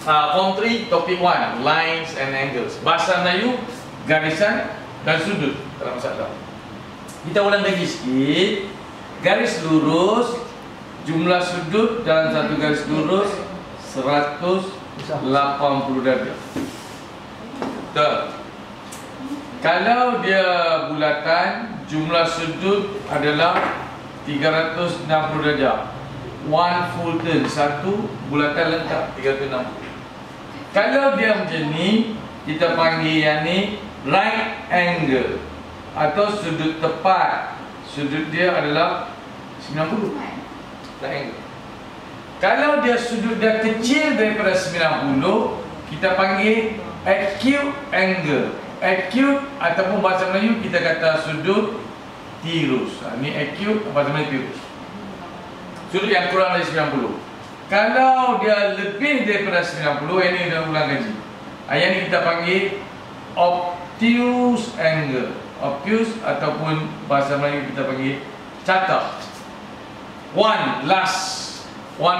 Form 3, Topic 1, Lines and Angles. Bahasa Melayu, garisan dan sudut dalam masalah. Kita ulang lagi sikit. Garis lurus, jumlah sudut dalam satu garis lurus 180 darjah. Betul. Kalau dia bulatan, jumlah sudut adalah 360 darjah. One full turn, satu bulatan lengkap 360. Kalau dia macam ni, kita panggil yang ni right angle atau sudut tepat. Sudut dia adalah 90. Right angle. Kalau dia sudut dia kecil daripada 90, kita panggil acute angle. Acute ataupun bahasa Melayu kita kata sudut tirus. Ini acute, bahasa Melayu tirus. Sudut yang kurang dari 90. Kalau dia lebih daripada 90, ini dah ulang kaji. Yang ni kita panggil obtuse angle. Obtuse ataupun bahasa Melayu kita panggil catak. One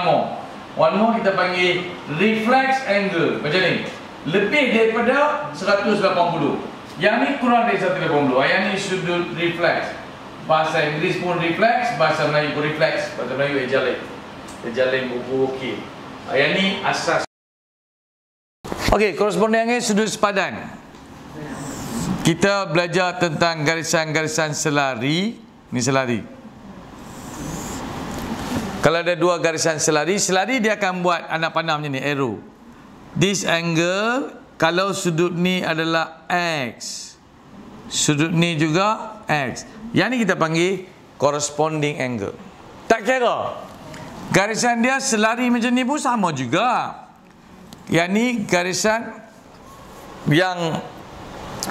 more kita panggil reflex angle. Macam ni, lebih daripada 180. Yang ni kurang dari 180. Yang ni sudut reflex. Bahasa Inggeris pun reflex, bahasa Melayu pun reflex. Bahasa Melayu ejalin buku okey. Yang ni asas. Okey, korespondennya sudut sepadan. Kita belajar tentang garisan-garisan selari. Ni selari. Kalau ada dua garisan selari, dia akan buat anak panah macam ni, arrow. This angle, kalau sudut ni adalah X, sudut ni juga X. Yang ni kita panggil corresponding angle. Tak kira garisan dia selari macam ni pun sama juga. Yang ni garisan yang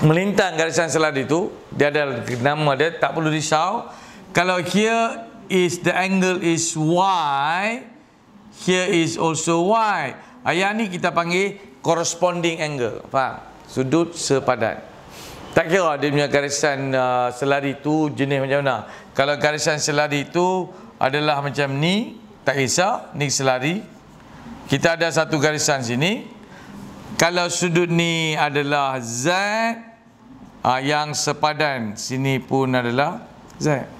melintang garisan selari tu, dia ada nama dia, tak perlu risau. Kalau here is the angle is Y, here is also Y. Yang ni kita panggil corresponding angle. Faham? Sudut sepadan. Tak kira dia punya garisan selari tu jenis macam mana. Kalau garisan selari tu adalah macam ni, tak kisah, ni selari. Kita ada satu garisan sini. Kalau sudut ni adalah Z, yang sepadan sini pun adalah Z.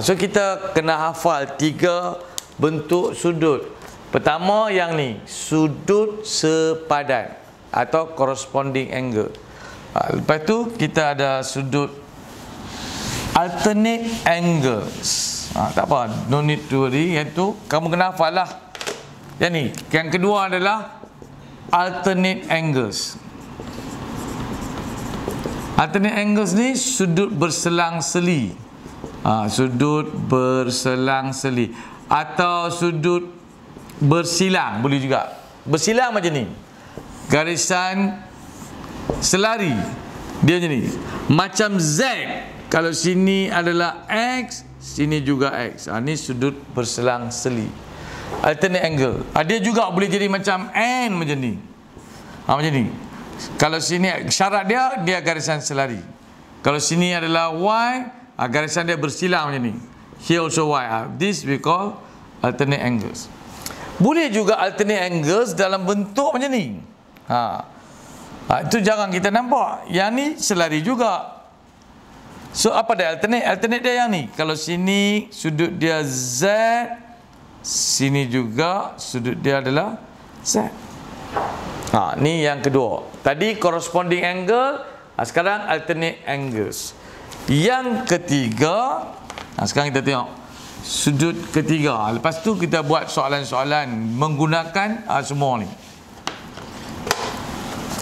So kita kena hafal 3 bentuk sudut. Pertama yang ni, sudut sepadan atau corresponding angle. Lepas tu kita ada sudut alternate angles. Tak apa, no need to worry. Yang tu kamu kena hafal lah. Yang ni, yang kedua adalah alternate angles. Alternate angles ni sudut berselang-seli. Sudut berselang-seli atau sudut bersilang boleh juga. Bersilang macam ni. Garisan selari dia macam ni. Macam Z, kalau sini adalah X, sini juga X. Ni sudut berselang-seli. Alternate angle. Dia juga boleh jadi macam N macam ni. Macam ni. Kalau sini syarat dia garisan selari. Kalau sini adalah Y, garisan dia bersilang macam ni. Here also Y. This we call alternate angles. Boleh juga alternate angles dalam bentuk macam ni. Itu jarang kita nampak. Yang ni selari juga. So apa dia alternate? Alternate dia yang ni. Kalau sini sudut dia Z, sini juga sudut dia adalah Z. Ni yang kedua. Tadi corresponding angle, sekarang alternate angles. Yang ketiga, sekarang kita tengok sudut ketiga. Lepas tu kita buat soalan-soalan menggunakan semua ni.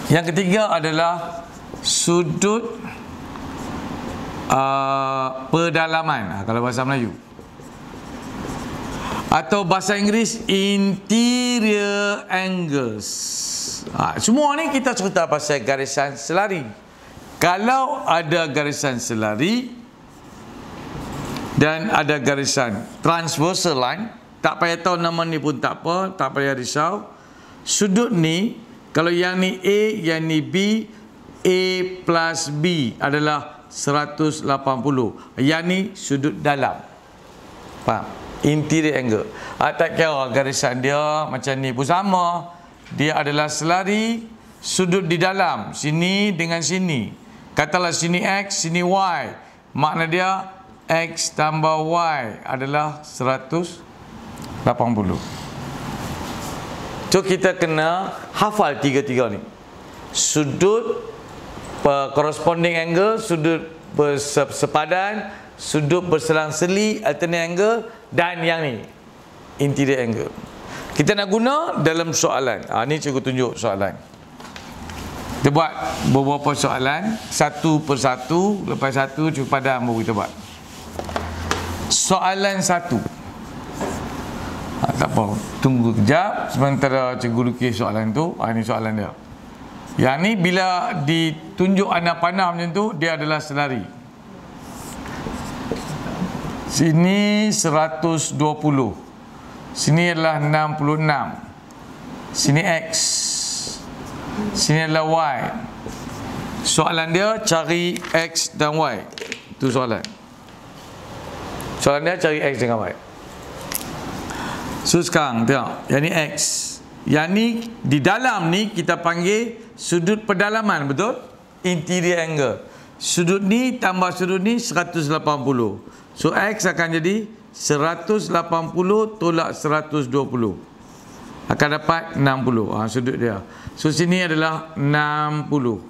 Yang ketiga adalah sudut pedalaman, kalau bahasa Melayu. Atau bahasa Inggeris interior angles. Semua ni kita cerita pasal garisan selari. Kalau ada garisan selari dan ada garisan transversal line, tak payah tahu nama ni pun tak apa, tak payah risau. Sudut ni, kalau yang ni A, yang ni B, A plus B adalah 180. Yang ni sudut dalam. Faham? Interior angle. Tak kira garisan dia macam ni pun sama. dia adalah selari sudut di dalam, sini dengan sini. Katalah sini X, sini Y. Makna dia X tambah Y adalah 180. So kita kena hafal tiga-tiga ni. Sudut corresponding angle, sudut bersepadan, sudut berselang-seli, alternate angle, dan yang ni interior angle. Kita nak guna dalam soalan. Ni cikgu tunjuk soalan. Kita buat beberapa soalan, satu persatu. Lepas satu cikgu padam baru kita buat. Soalan 1. Tak apa, tunggu kejap sementara cikgu lukis soalan tu. Ini soalan dia. Yang ni bila ditunjuk anak panah macam tu, dia adalah selari. Sini 120. Sini adalah 66. Sini X. Sini adalah Y. Soalan dia cari X dan Y. Itu soalan. Soalan dia cari X dengan Y. So sekarang tengok, yang ni X. Yang ni di dalam ni kita panggil sudut pedalaman, betul? Interior angle. Sudut ni tambah sudut ni 180. So X akan jadi 180 tolak 120. Akan dapat 60. Sudut dia. So sini adalah 60.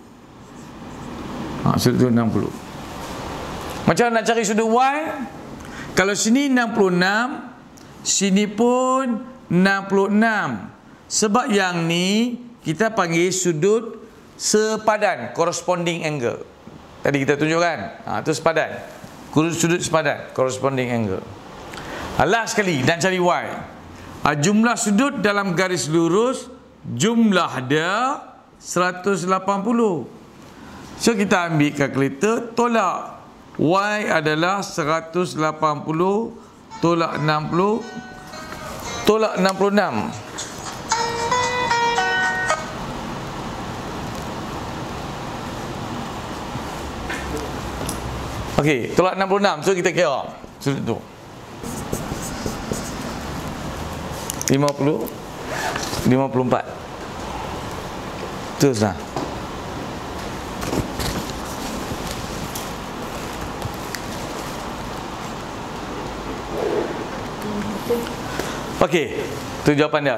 Sudut 60. Macam nak cari sudut Y? Kalau sini 66, sini pun 66. Sebab yang ni kita panggil sudut sepadan, corresponding angle. Tadi kita tunjukkan. Itu sepadan. Sudut sepadan, corresponding angle. Last sekali dan cari Y. Jumlah sudut dalam garis lurus, jumlah dia 180. So kita ambil kalkulator, tolak. Y adalah 180 tolak 60 tolak 66. Okey, tolak 66. So kita kira sudut tu 50, 54. Teruslah. Okey, tu jawapan dia.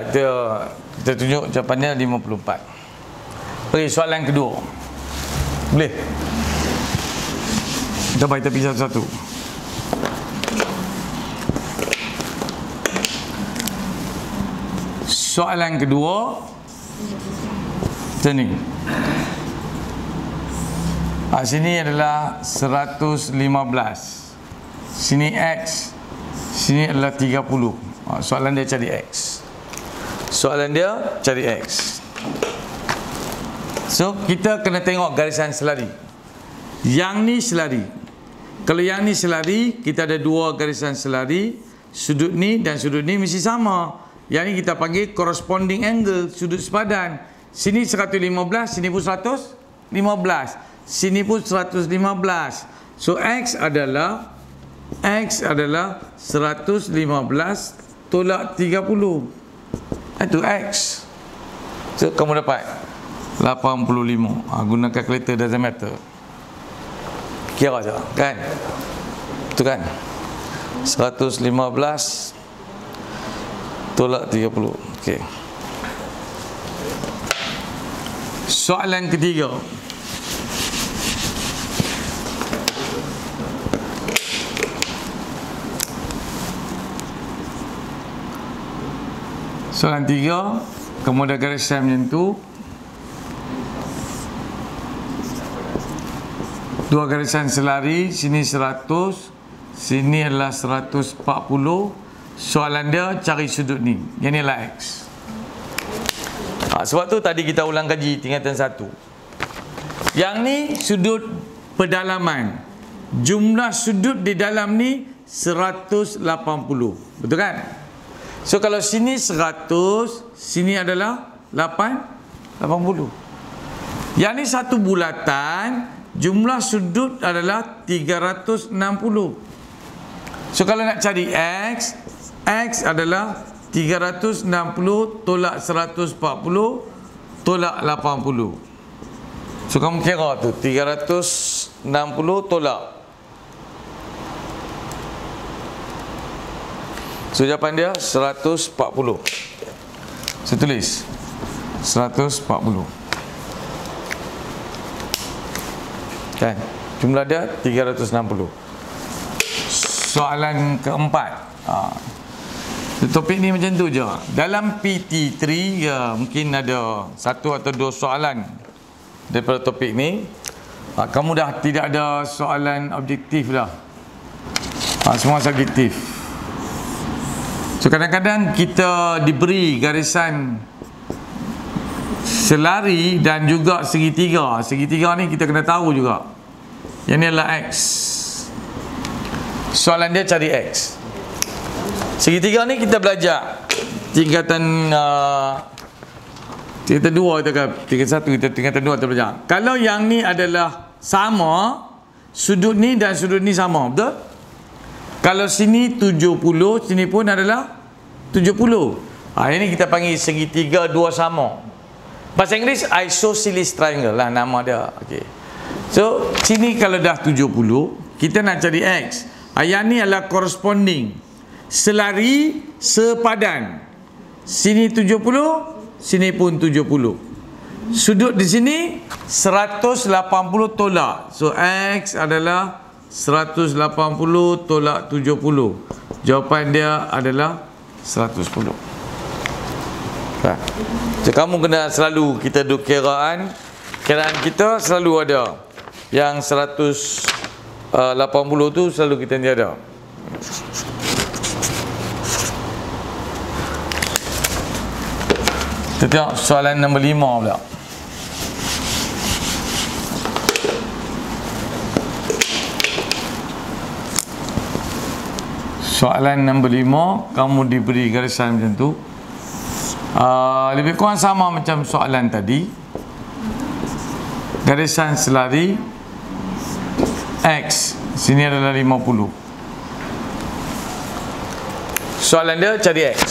Kita tunjuk jawapannya 54. Okey, soalan kedua. Boleh? Kita bagi tepi satu-satu. Soalan kedua macam ni. Sini adalah 115. Sini X. Sini adalah 30. Soalan dia cari X. Soalan dia cari X. So kita kena tengok garisan selari. Yang ni selari. Kalau yang ni selari, kita ada dua garisan selari. Sudut ni dan sudut ni mesti sama. Yang ni kita panggil corresponding angle, sudut sepadan. Sini 115, sini pun 115. Sini pun 115. So X adalah 115 tolak 30. Itu X. So kamu dapat 85. Guna kalkulator doesn't matter. Kira je kan. Itu kan 115 tolak 30. Okey. Soalan ketiga. Soalan 3, kemudian garisan macam tu. Dua garisan selari, sini 100, sini adalah 140. Soalan dia cari sudut ni. Yang ni adalah X. Sebab tu tadi kita ulang kaji tingkatan 1. Yang ni sudut pedalaman. Jumlah sudut di dalam ni 180. Betul kan? So kalau sini 100, sini adalah 80. Yang ni satu bulatan, jumlah sudut adalah 360. So kalau nak cari X, X adalah 360 tolak 140 tolak 80. So kamu kira tu 360 tolak. So jawapan dia 140. Saya tulis 140. Kan? Jumlah dia 360. Soalan keempat. Topik ni macam tu je. Dalam PT3 ya, mungkin ada satu atau dua soalan daripada topik ni. Kamu dah tidak ada soalan objektif dah. Semua subjektif. So kadang-kadang kita diberi garisan selari dan juga segitiga. Segitiga ni kita kena tahu juga. Yang ni adalah X. Soalan dia cari X. Segitiga ni kita belajar tingkatan tingkatan 2 kita kan, tingkatan 1 kita tingkatan 2 kita belajar. Kalau yang ni adalah sama, sudut ni dan sudut ni sama, betul? Kalau sini 70, sini pun adalah 70. Ini kita panggil segitiga dua sama. Bahasa Inggeris isosceles triangle lah nama dia. Okey. So sini kalau dah 70, kita nak cari X. Yang ni adalah corresponding, selari sepadan. Sini 70, sini pun 70. Sudut di sini 180 tolak. So X adalah 180 tolak 70. Jawapan dia adalah 110. So kamu kena selalu, kita duk kiraan kita selalu ada yang 180 tu selalu kita tiada. Kita tengok soalan nombor 5 pula. Soalan nombor 5, kamu diberi garisan macam tu. Lebih kurang sama macam soalan tadi. Garisan selari X, sini adalah 50. Soalan dia cari X.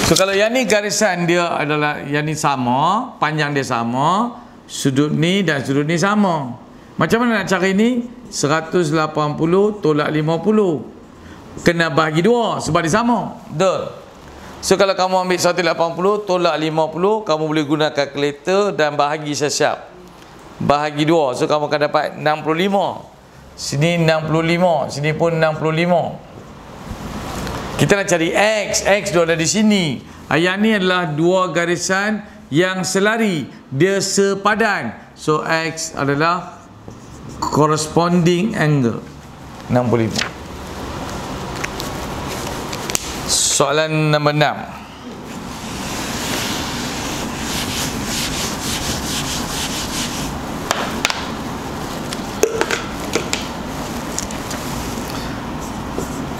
So kalau yang ni garisan dia adalah, yang ni sama, panjang dia sama, sudut ni dan sudut ni sama. Macam mana nak cari ni? 180 tolak 50. Kena bagi 2 sebab dia sama. Betul. So kalau kamu ambil 180 tolak 50, kamu boleh guna kalkulator dan bahagi siap-siap. Bahagi 2, so kamu akan dapat 65. Sini 65, sini pun 65. Kita nak cari X. X dia ada di sini. Yang ni adalah dua garisan yang selari, dia sepadan. So X adalah corresponding angle 65. Soalan nombor 6.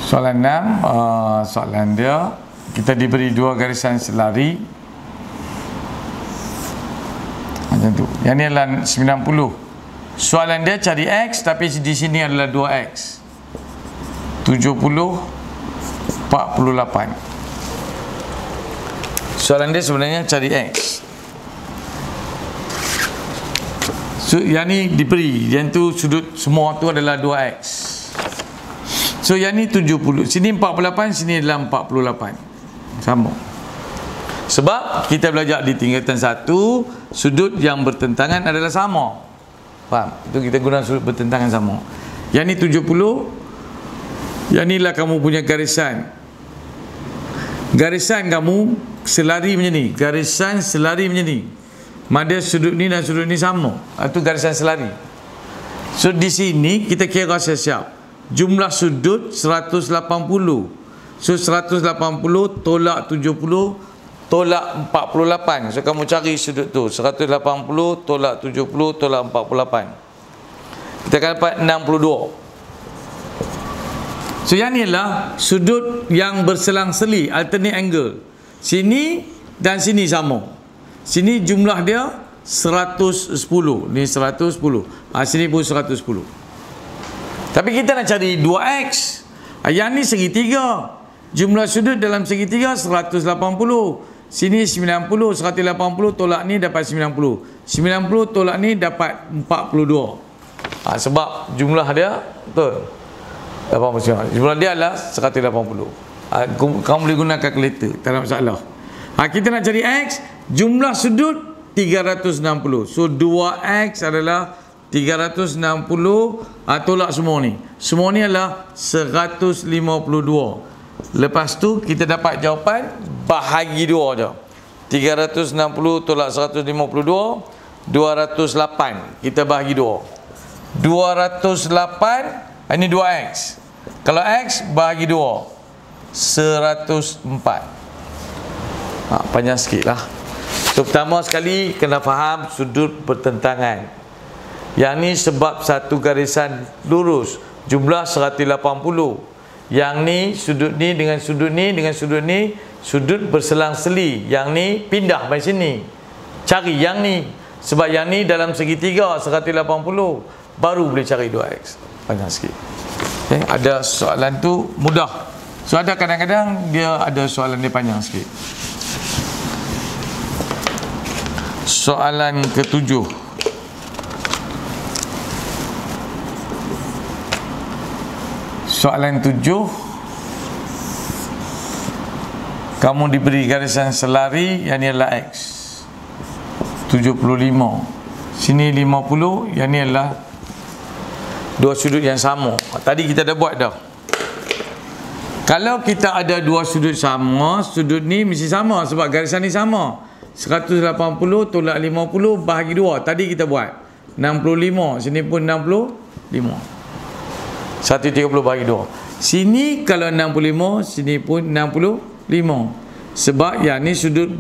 Soalan 6, soalan dia, kita diberi dua garisan selari macam tu. Yang ni adalah 90. Soalan dia cari X, tapi di sini adalah 2X. 70 48. Soalan dia sebenarnya cari X. So yang ni diberi, yang tu sudut semua tu adalah 2X. So yang ni 70, sini 48, sini adalah 48. Sama. Sebab kita belajar di tingkatan 1, sudut yang bertentangan adalah sama. Faham? Itu kita guna sudut bertentangan sama. Yang ni 70. Yang ni lah kamu punya garisan. Garisan kamu selari macam ni. Garisan selari macam ni. Mana sudut ni dan sudut ni sama. Itu garisan selari. So di sini kita kira siap-siap. Jumlah sudut 180. So 180 tolak 70 tolak 48. So kamu cari sudut tu. 180 tolak 70 tolak 48. Kita akan dapat 62. So yang ni adalah sudut yang berselang-seli, alternate angle. Sini dan sini sama. Sini jumlah dia 110. Ni 110. Sini pun 110. Tapi kita nak cari 2X. Yang ni segitiga. Jumlah sudut dalam segitiga 180. Sini 90, 180 tolak ni dapat 90. 90 tolak ni dapat 42. Sebab jumlah dia betul. Jumlah dia adalah 180. Kamu boleh guna kalkulator, tak ada masalah. Kita nak cari X, jumlah sudut 360. So 2X adalah 360, tolak semua ni. Semua ni adalah 152. Lepas tu kita dapat jawapan bahagi 2 je. 360 tolak 152, 208. Kita bahagi 2. 208, ini 2X. Kalau X bahagi 2, 104. Panjang sikit lah. So pertama sekali kena faham sudut bertentangan. Yang ni sebab satu garisan lurus, jumlah 180. Yang ni sudut ni dengan sudut ni dengan sudut ni, sudut berselang-seli. Yang ni pindah dari sini. Cari yang ni. Sebab yang ni dalam segitiga 180, baru boleh cari 2X. Panjang sikit. Ada soalan tu mudah. So ada kadang-kadang dia ada soalan dia panjang sikit. Soalan ke-7. Soalan 7, kamu diberi garisan selari yang ni adalah X 75, sini 50, yang ni adalah dua sudut yang sama. Tadi kita dah buat dah. Kalau kita ada dua sudut sama, sudut ni mesti sama sebab garisan ni sama. 180 tolak 50 bahagi 2. Tadi kita buat 65, sini pun 65. 130 bahagi 2. Sini kalau 65, sini pun 65. Sebab yang ni sudut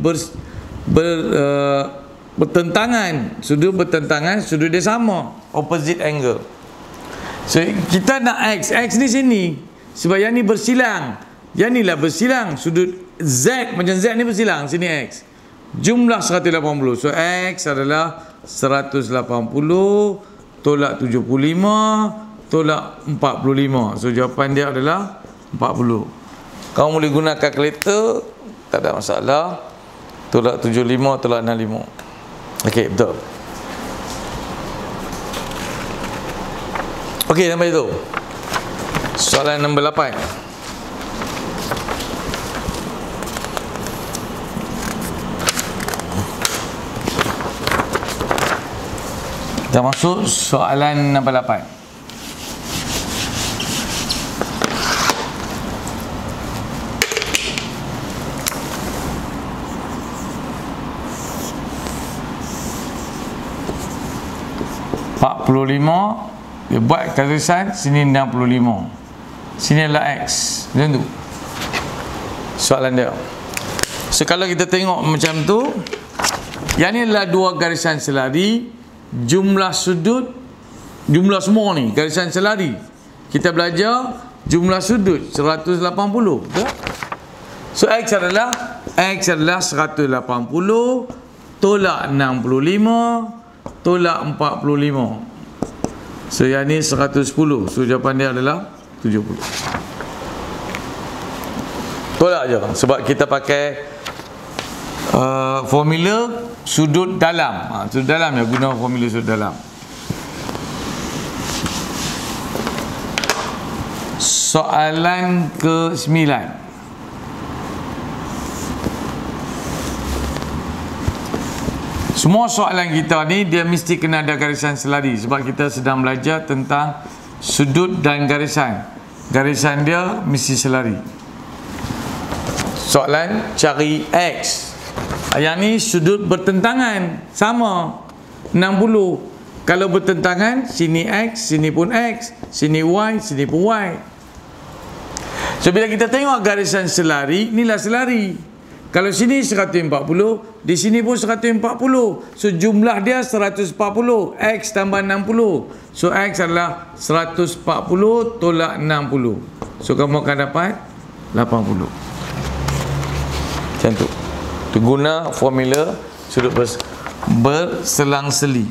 bertentangan. Sudut bertentangan, sudut dia sama, opposite angle. So kita nak X. X ni sini. Sebab yang ni bersilang. Yang ni lah bersilang. Sudut Z, macam Z ni bersilang. Sini X. Jumlah 180. So X adalah 180 tolak 75 tolak 45. So jawapan dia adalah 40. Kamu boleh guna kalkulator, tak ada masalah. Tolak 75 tolak 65. Okey, betul. Okey, sampai itu. Soalan nombor 8. Kita masuk soalan nombor 8. Dia buat garisan sini 65, sini adalah X, macam tu soalan dia. So kalau kita tengok macam tu, yang ni adalah dua garisan selari, jumlah sudut, jumlah semua ni garisan selari. Kita belajar jumlah sudut 180, betul? So X adalah 180 tolak 65 tolak 45. So yang ni 110. So jawapan dia adalah 70. Tolak je sebab kita pakai formula sudut dalam. Sudut dalam ya, guna formula sudut dalam. Soalan ke-9. Semua soalan kita ni dia mesti kena ada garisan selari sebab kita sedang belajar tentang sudut dan garisan. Garisan dia mesti selari. Soalan cari X. Yang ni sudut bertentangan, sama 60. Kalau bertentangan, sini X, sini pun X, sini Y, sini pun Y. So bila kita tengok garisan selari, inilah selari. Kalau sini 140, di sini pun 140. So jumlah dia 140. X tambah 60. So X adalah 140 tolak 60. So kamu akan dapat 80. Macam tu. Tu guna formula sudut berselang-seli.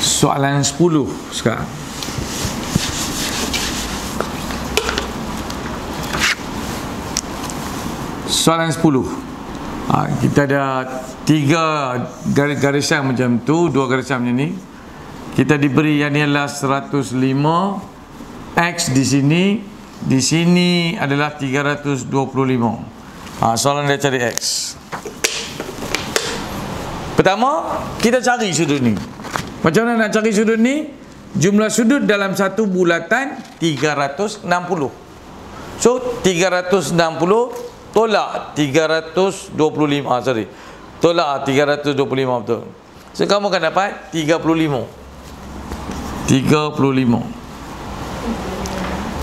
Soalan 10 sekarang. Soalan 10. Kita ada 3 garisan macam tu, 2 garisan macam ni. Kita diberi yang ni adalah 105, X di sini adalah 325. Soalan dia cari X. Pertama, kita cari sudut ni. Macam mana nak cari sudut ni? Jumlah sudut dalam satu bulatan 360. So 360 tolak 325, tolak 325, betul. So kamu akan dapat 35.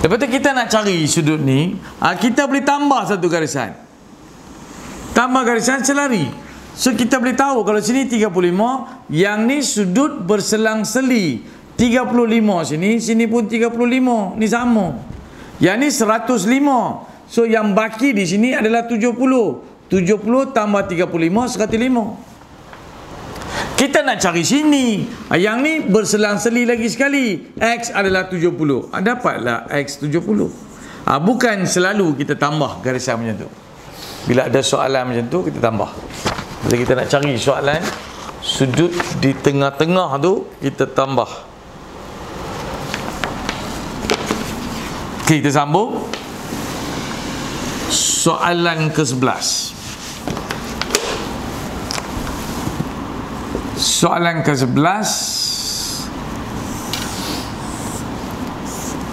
Lepas tu kita nak cari sudut ni, kita boleh tambah satu garisan. Tambah garisan selari. So kita boleh tahu kalau sini 35, yang ni sudut berselang-seli. 35 sini pun 35. Ni sama. Yang ni 105. So yang baki di sini adalah 70. 70 tambah 35, 105. Kita nak cari sini. Yang ni berselang-seli lagi sekali. X adalah 70. Dapatlah X 70. Bukan selalu kita tambah garisan macam tu. Bila ada soalan macam tu, kita tambah. Jadi kita nak cari soalan sudut di tengah-tengah tu, kita tambah. Okay, kita sambung. Soalan ke-11. Soalan ke-11.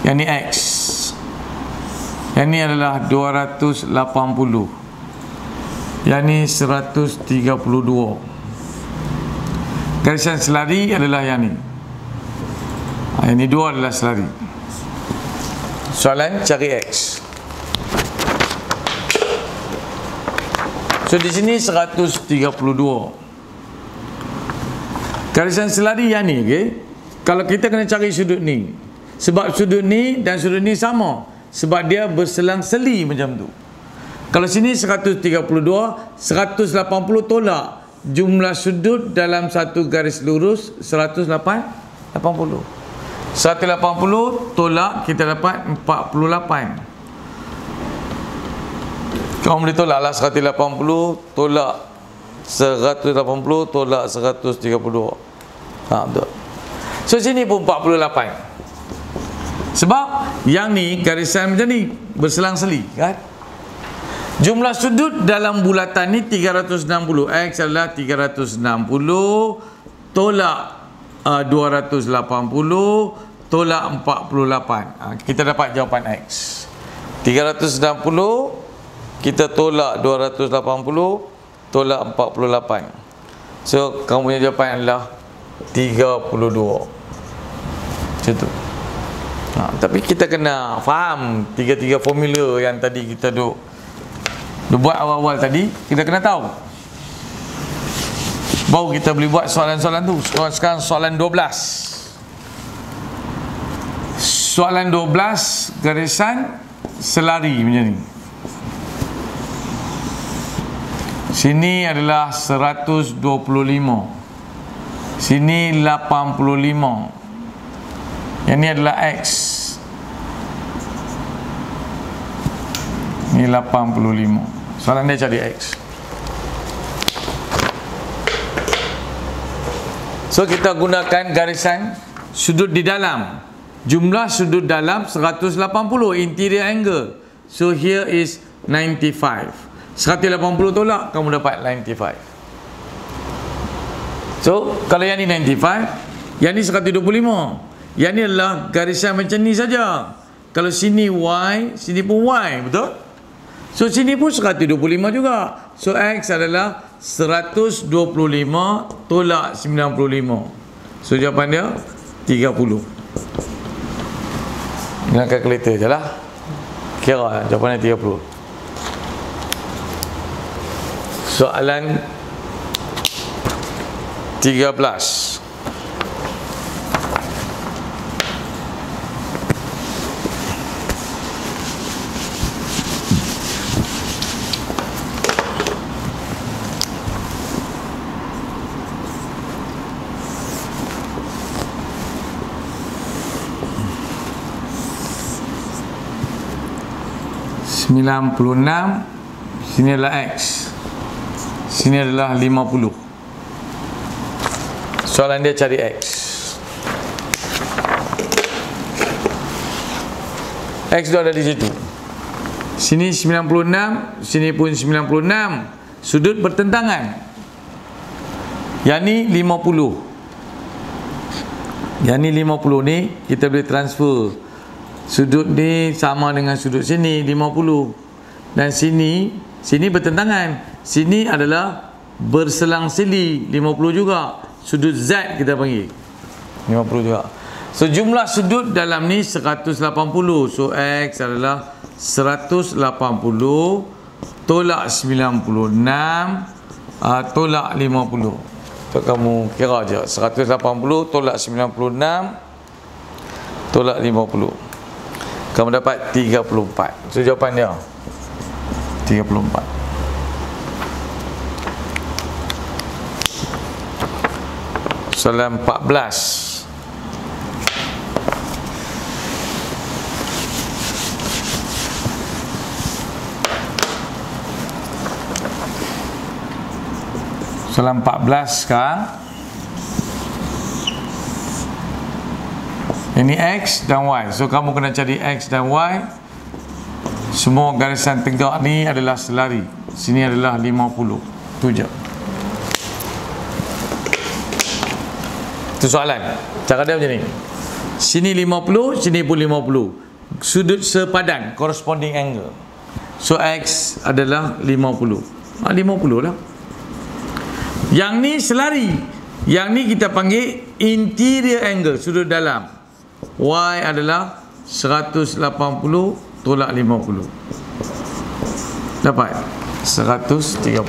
Yang ni X. Yang ni adalah 280. Yang ni 132. Garisan selari adalah yang ni. Yang ni 2 adalah selari. Soalan cari X. So di sini 132. Garisan selari yang ni, okey. Kalau kita kena cari sudut ni, sebab sudut ni dan sudut ni sama, sebab dia berselang-seli macam tu. Kalau sini 132, 180 tolak jumlah sudut dalam satu garis lurus 180. 180 tolak, kita dapat 48. Kamu boleh tolak lah 180 tolak 180 tolak 132. Betul. So sini pun 48. Sebab yang ni garisan macam ni berselang-seli, kan? Jumlah sudut dalam bulatan ni 360. X adalah 360 tolak 280 tolak 48. Kita dapat jawapan X. 360 kita tolak 280 tolak 48. So kamu punya jawapan adalah 32. Macam tu. Tapi kita kena faham tiga-tiga formula yang tadi kita duk buat awal-awal tadi. Kita kena tahu, baru kita boleh buat soalan-soalan tu. Sekarang soalan 12. Soalan 12 garisan selari macam ni. Sini adalah 125. Sini 85. Yang ni adalah X. Ni 85. Soalan dia cari X. So kita gunakan garisan sudut di dalam. Jumlah sudut dalam 180, interior angle. So here is 95. 180 tolak, kamu dapat 95. So kalau yang ni 95, yang ni 125. Yang ni adalah garisan macam ni saja. Kalau sini Y, sini pun Y, betul? So sini pun 125 juga. So X adalah 125 tolak 95. So jawapan dia 30. Dengan kalkulator je lah. Kira jawapannya 30. Soalan 13. Sini adalah X. Sini adalah 50. Soalan dia cari X. X tu ada di situ. Sini 96, sini pun 96. Sudut bertentangan. Yang ni 50. Yang ni 50 ni kita boleh transfer. Sudut ni sama dengan sudut sini 50. Dan sini bertentangan. Sini adalah berselang-seli 50 juga. Sudut Z kita panggil 50 juga. So jumlah sudut dalam ni 180. So X adalah 180 tolak 96 tolak 50. So kamu kira je 180 tolak 96 tolak 50. Kamu dapat 34. So jawapan dia 34. Soalan 14. Soalan 14 sekarang. Ini X dan Y. So kamu kena cari X dan Y. Semua garisan tegak ni adalah selari. Sini adalah 50. Tu je. Itu soalan. Cara dia macam ni. Sini 50, sini pun 50. Sudut sepadan, corresponding angle. So X adalah 50. 50 lah. Yang ni selari. Yang ni kita panggil interior angle, sudut dalam. Y adalah 180 tolak 50. Dapat 130.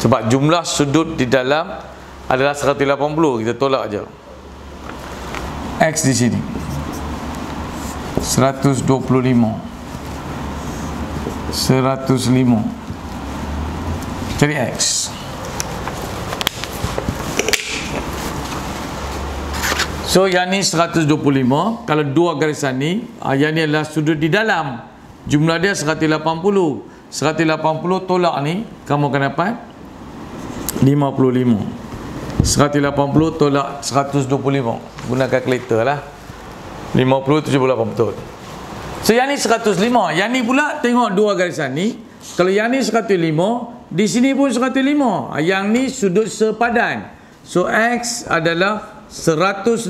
Sebab jumlah sudut di dalam adalah 180, kita tolak aja. X di sini 125 105. Cari X. So yang ni 125. Kalau dua garisan ni, yang ni adalah sudut di dalam. Jumlah dia 180. 180 tolak ni, kamu akan dapat 55. 180 tolak 125. Guna kalkulator lah. 50, 78 betul. So yang ni 105. Yang ni pula tengok dua garisan ni. Kalau yang ni 105, di sini pun 105. Yang ni sudut sepadan. So X adalah 105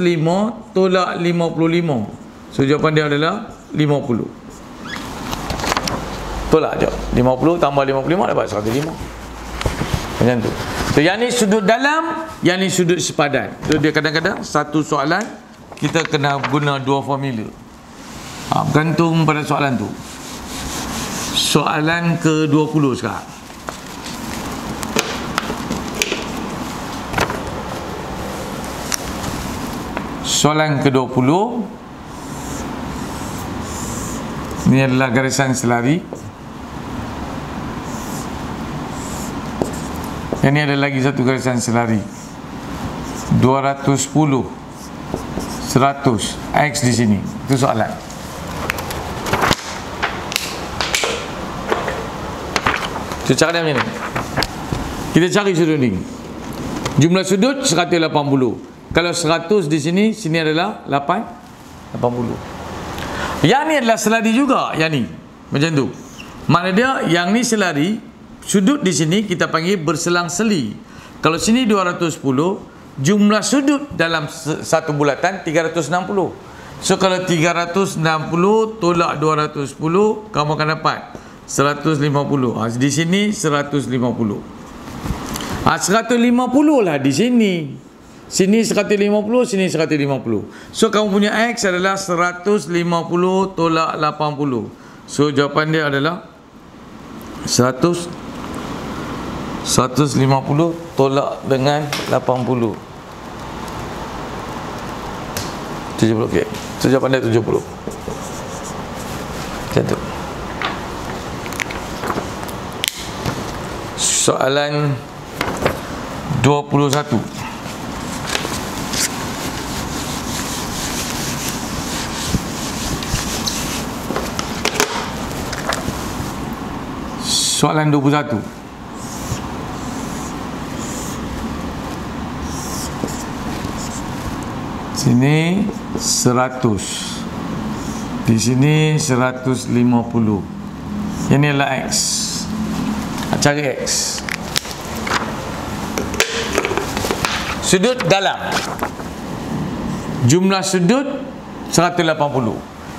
tolak 55. So jawapan dia adalah 50. Tolak je. 50 tambah 55 dapat 105. Macam tu. So yang ni sudut dalam, yang ni sudut sepadan. So dia kadang-kadang satu soalan kita kena guna dua formula. Bergantung pada soalan tu. Soalan ke-20 sekarang. Soalan ke-20. Ini adalah garisan selari. Yang ini ada lagi satu garisan selari. 210 100 X di sini. Itu soalan. So cara dia macam ni. Kita cari sudut ni. Jumlah sudut 180. Kalau 100 di sini, sini adalah 80. Yang ni adalah selari juga, yang ni. Macam tu. Makna dia yang ni selari, sudut di sini kita panggil berselang-seli. Kalau sini 210, jumlah sudut dalam satu bulatan 360. So kalau 360 tolak 210, kamu akan dapat 150. Di sini 150. 150 lah di sini. Sini 150, sini 150. So kamu punya X adalah 150 tolak 80. So jawapan dia adalah 150 tolak dengan 80. 70. Okey. So jawapan dia 70. Macam tu. Soalan 21. Soalan 21. Sini 100. Di sini 150. Ini adalah X. Cari X. Sudut dalam. Jumlah sudut 180.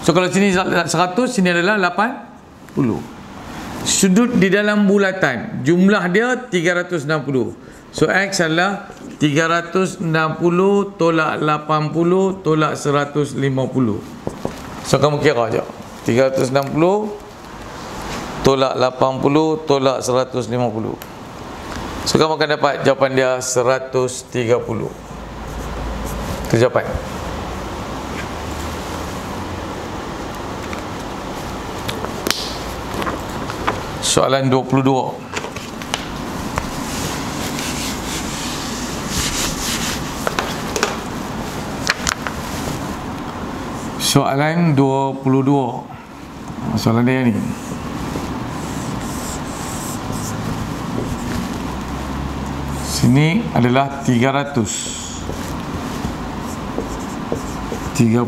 So kalau sini 100, sini adalah 80. Sudut di dalam bulatan, jumlah dia 360. So X adalah 360 tolak 80 tolak 150. So kamu kira je. 360 tolak 80 tolak 150. So kamu akan dapat jawapan dia 130. Itu jawapan. Soalan 22. Soalan 22. Soalan dia ni. Sini adalah 300. 30,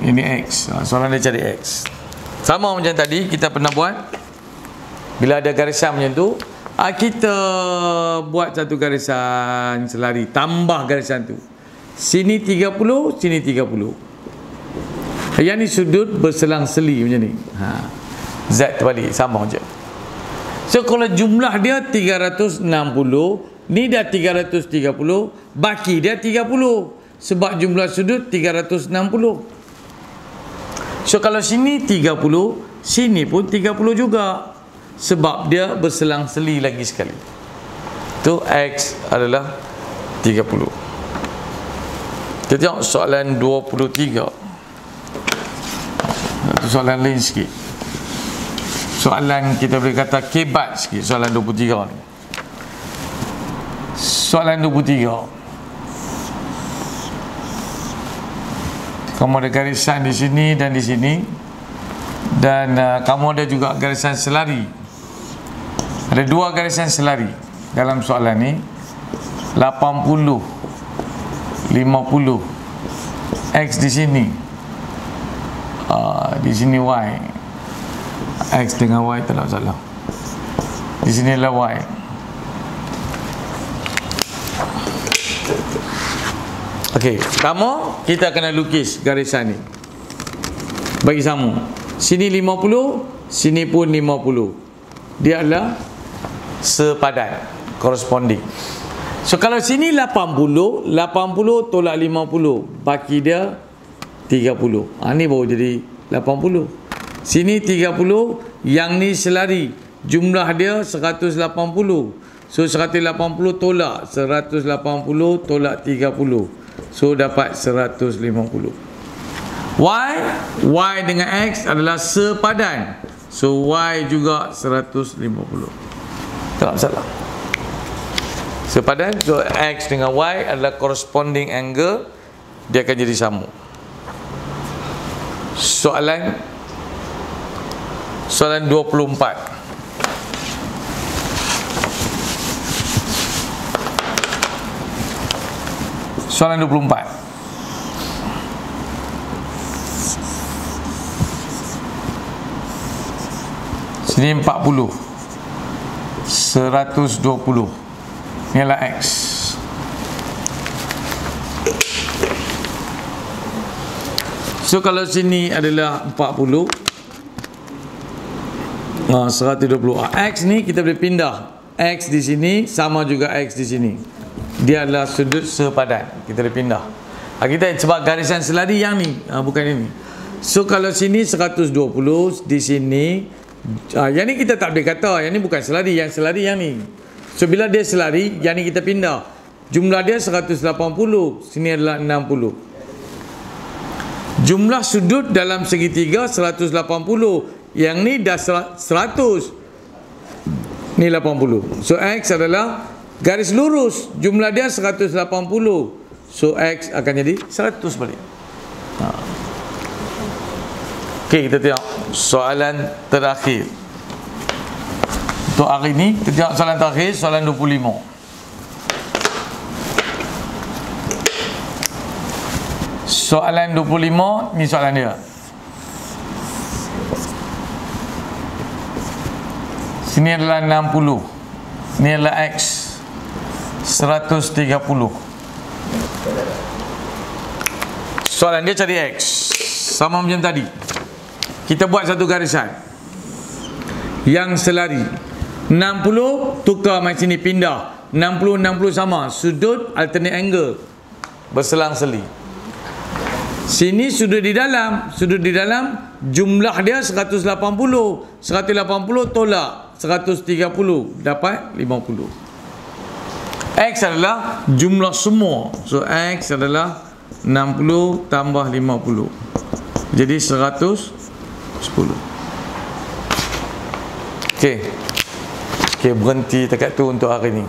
ini X. Soalan dia cari X. Sama macam tadi kita pernah buat. Bila ada garisan macam tu, kita buat satu garisan selari, tambah garisan tu. Sini 30, sini 30. Yang ni sudut berselang-seli macam ni. Z terbalik, sama je. So kalau jumlah dia 360, ni dah 330, baki dia 30. Sebab jumlah sudut 360. So kalau sini 30, sini pun 30 juga. Sebab dia berselang-seli lagi sekali. Tu X adalah 30. Kita tengok soalan 23. Itu soalan lain sikit. Soalan kita boleh kata kebat sikit. Soalan 23 ni. Soalan 23. Kamu ada garisan di sini dan di sini. Dan kamu ada juga garisan selari. Ada dua garisan selari dalam soalan ni. 80, 50. X di sini. Di sini Y. X dengan Y tak ada masalah. Di sini adalah Y. Okey, pertama kita kena lukis garisan ni. Bagi sama. Sini 50, sini pun 50. Dia adalah sepadan, corresponding. So kalau sini 80, 80 tolak 50, baki dia 30. Ni baru jadi 80. Sini 30, yang ni selari. Jumlah dia 180. So 180 tolak 180 tolak 30. So dapat 150. Y dengan X adalah sepadan. So Y juga 150. Tak salah. Sepadan. So X dengan Y adalah corresponding angle. Dia akan jadi sama. Soalan 24. Soalan 24. Sini 40, 120. Ini adalah X. So kalau sini adalah 40, 120. X ni kita boleh pindah. X di sini sama juga X di sini. Dia adalah sudut sepadan. Kita boleh pindah. Kita sebab garisan selari yang ni, bukan ini. So kalau sini 120, di sini yang ni kita tak boleh kata, yang ni bukan selari, yang selari yang ni. So bila dia selari, yang ni kita pindah. Jumlah dia 180, sini adalah 60. Jumlah sudut dalam segitiga 180. Yang ni dah 100. Ni 80. So X adalah garis lurus. Jumlah dia 180. So X akan jadi 100 balik. Okey, kita tengok soalan terakhir. Untuk hari ni kita tengok soalan terakhir, soalan 25. Soalan 25 ni soalan dia. Sini adalah 60. Ni adalah X 130. Soalan dia cari X. Sama macam tadi. Kita buat satu garisan yang selari. 60 tukar macam sini, pindah. 60 sama, sudut alternate angle, berselang-seli. Sini sudut di dalam jumlah dia 180. 180 tolak 130, dapat 50. X adalah jumlah semua. So X adalah 60 tambah 50. Jadi 110. Okey, berhenti dekat tu untuk hari ni.